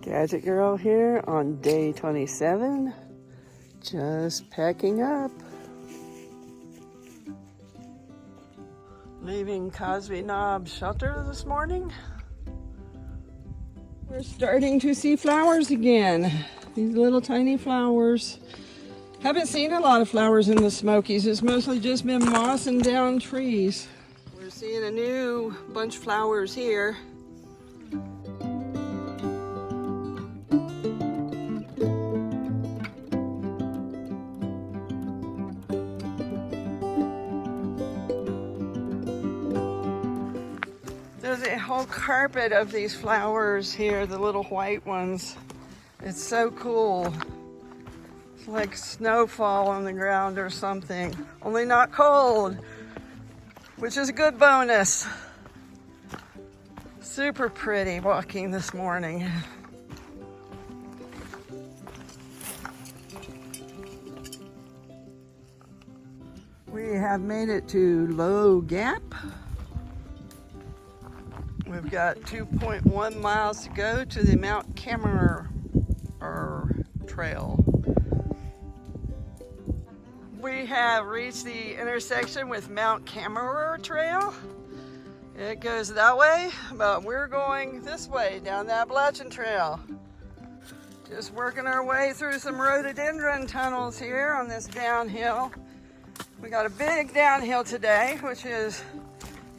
Gadget Girl here on day 27, just packing up. Leaving Cosby Knob Shelter this morning. We're starting to see flowers again. These little tiny flowers. Haven't seen a lot of flowers in the Smokies. It's mostly just been moss and down trees. We're seeing a new bunch of flowers here. There's a whole carpet of these flowers here, the little white ones. It's so cool. It's like snowfall on the ground or something, only not cold, which is a good bonus. Super pretty walking this morning. We have made it to Low Gap. We've got 2.1 miles to go to the Mount Cameron Trail. We have reached the intersection with Mount Cameron Trail. It goes that way, but we're going this way down the Appalachian Trail. Just working our way through some rhododendron tunnels here on this downhill. We got a big downhill today, which is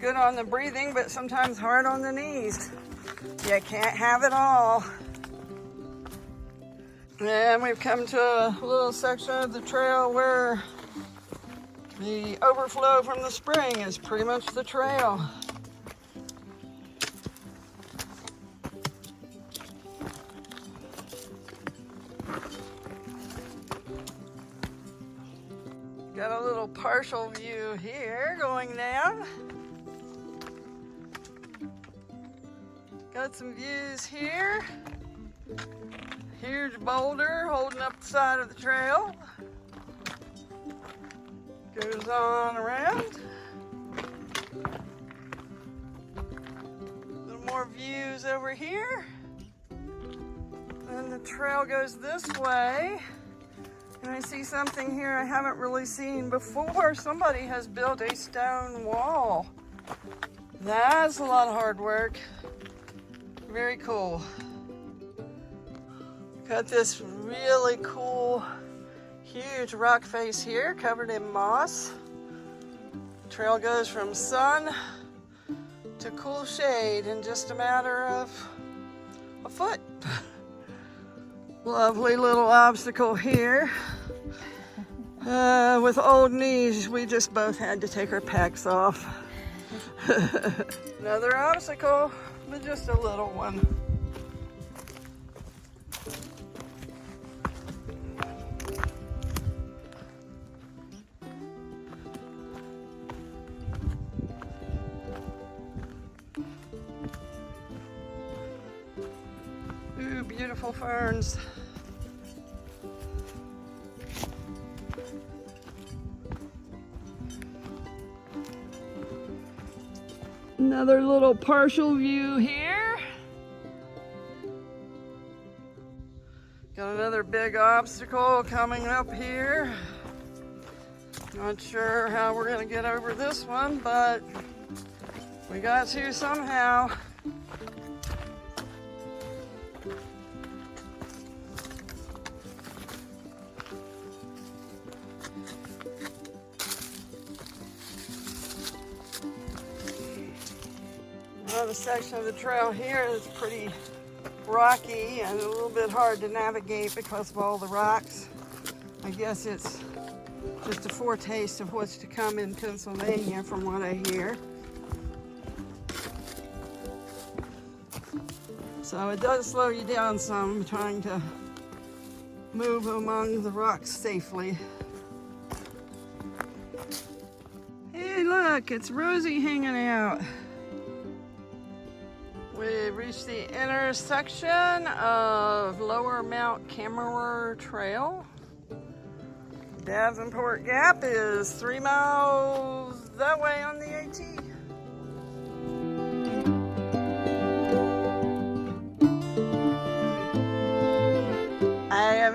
good on the breathing, but sometimes hard on the knees. You can't have it all. And we've come to a little section of the trail where the overflow from the spring is pretty much the trail. Got a little partial view here going down. Got some views here. Huge boulder holding up the side of the trail. Goes on around. A little more views over here. And the trail goes this way. And I see something here I haven't really seen before. Somebody has built a stone wall. That's a lot of hard work. Very cool. Got this really cool, huge rock face here covered in moss. The trail goes from sun to cool shade in just a matter of a foot. Lovely little obstacle here. With old knees, we just both had to take our packs off. Another obstacle, but just a little one. Ooh, beautiful ferns. Another little partial view here. Got another big obstacle coming up here. Not sure how we're gonna get over this one, but we got to somehow. Another section of the trail here is pretty rocky and a little bit hard to navigate because of all the rocks. I guess it's just a foretaste of what's to come in Pennsylvania from what I hear. So it does slow you down some trying to move among the rocks safely. Hey look, it's Rosie hanging out. We've reached the intersection of Lower Mount Cameron Trail. Davenport Gap is 3 miles that way on the AT.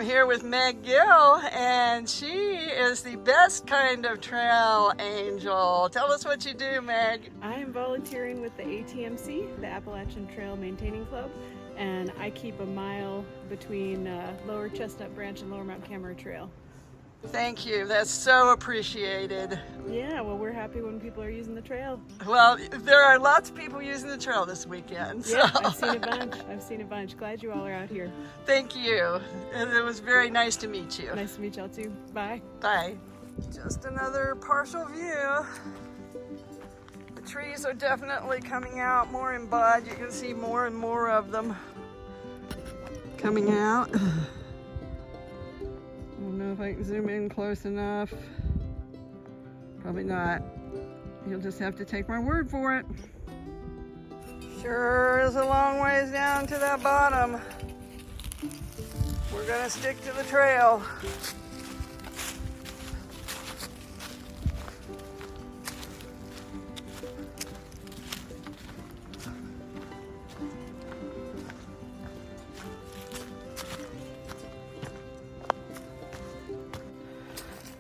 here with Meg Gill, and she is the best kind of trail angel. Tell us what you do, Meg. I am volunteering with the ATMC, the Appalachian Trail Maintaining Club, and I keep a mile between Lower Chestnut Branch and Lower Mount Camera Trail. Thank you. That's so appreciated. Yeah, well, we're happy when people are using the trail. Well, there are lots of people using the trail this weekend. So. Yeah, I've seen a bunch. Glad you all are out here. Thank you. It was very nice to meet you. Nice to meet y'all too. Bye. Bye. Just another partial view. The trees are definitely coming out more in bud. You can see more and more of them coming out. I don't know if I can zoom in close enough. Probably not. You'll just have to take my word for it. Sure is a long ways down to that bottom. We're gonna stick to the trail.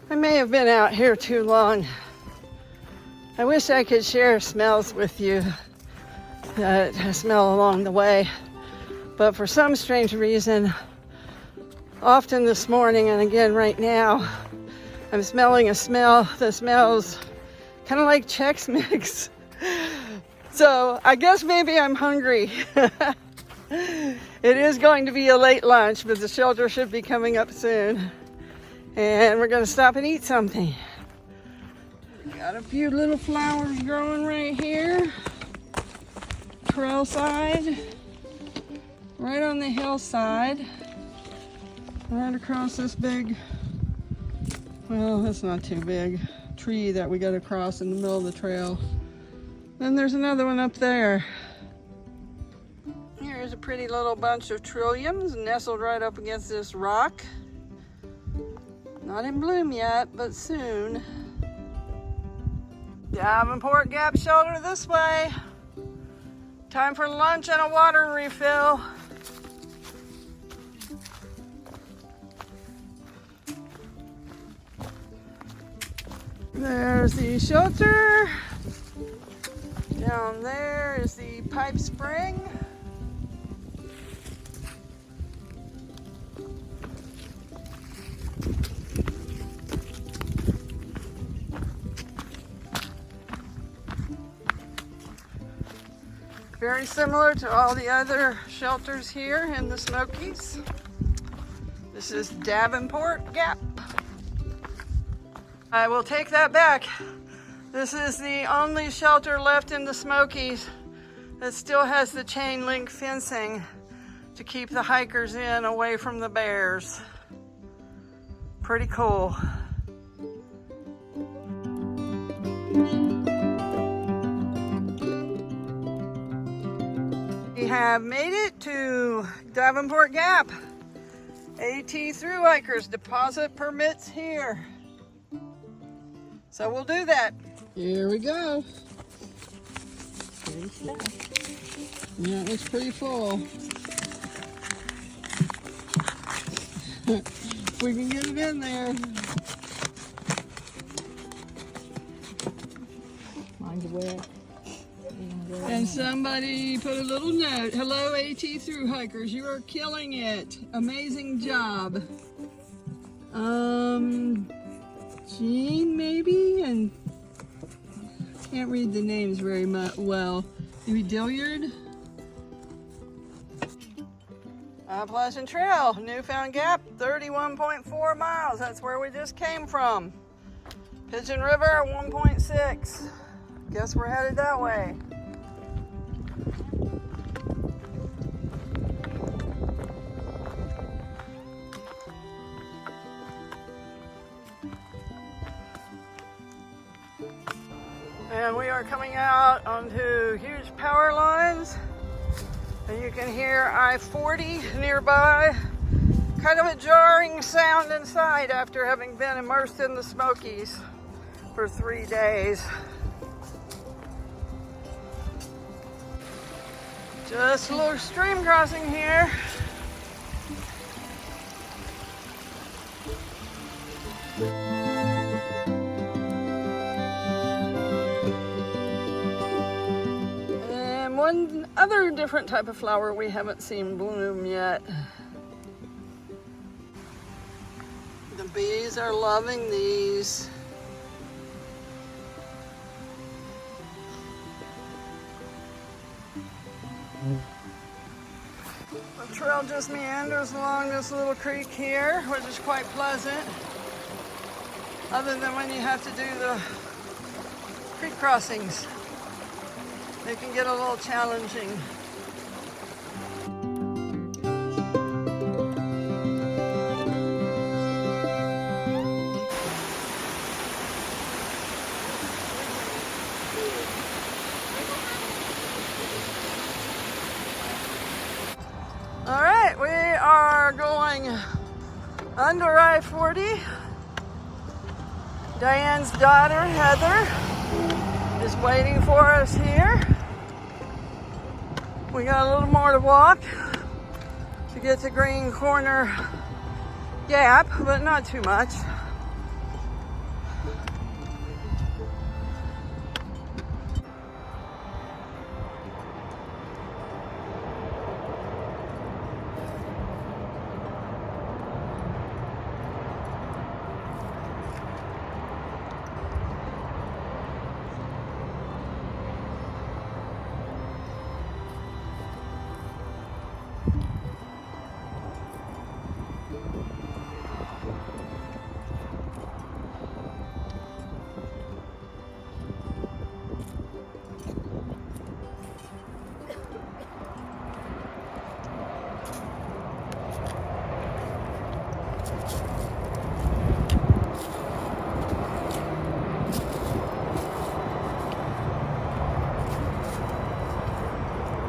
I may have been out here too long. I wish I could share smells with you that I smell along the way, but for some strange reason, often this morning and again right now, I'm smelling a smell that smells kind of like Chex Mix. So I guess maybe I'm hungry. It is going to be a late lunch, but the shelter should be coming up soon. And we're gonna stop and eat something. We got a few little flowers growing right here. Trail side. Right on the hillside. Right across this big, well, that's not too big, tree that we gotta cross in the middle of the trail. Then there's another one up there. Here's a pretty little bunch of trilliums nestled right up against this rock. Not in bloom yet, but soon. Davenport Gap Shelter this way. Time for lunch and a water refill. There's the shelter. Down there is the pipe spring. Very similar to all the other shelters here in the Smokies. This is Davenport Gap. I will take that back. This is the only shelter left in the Smokies that still has the chain link fencing to keep the hikers in away from the bears. Pretty cool. We have made it to Davenport Gap. AT Thru hikers, deposit permits here. So we'll do that. Here we go. Yeah, it looks pretty full. We can get it in there. Mine's wet. And somebody put a little note. Hello, AT Thru hikers. You are killing it. Amazing job. Jean, maybe? And can't read the names very well. Maybe Dilliard? Appalachian Trail, Newfound Gap, 31.4 miles. That's where we just came from. Pigeon River, 1.6. Guess we're headed that way. And we are coming out onto huge power lines. And you can hear I-40 nearby. Kind of a jarring sound inside after having been immersed in the Smokies for 3 days. Just a little stream crossing here. one other different type of flower we haven't seen bloom yet. The bees are loving these. The trail just meanders along this little creek here, which is quite pleasant, other than when you have to do the creek crossings. They can get a little challenging. All right, we are going under I-40. Diane's daughter, Heather, is waiting for us here. We got a little more to walk to get to Green Corner Gap, but not too much.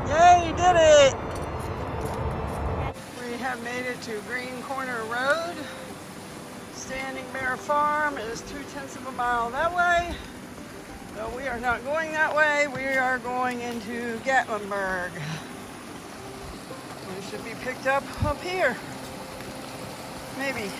Yay, you did it! We have made it to Green Corner Road. Standing Bear Farm is 2/10 of a mile that way. So we are not going that way. We are going into Gatlinburg. We should be picked up here. Maybe.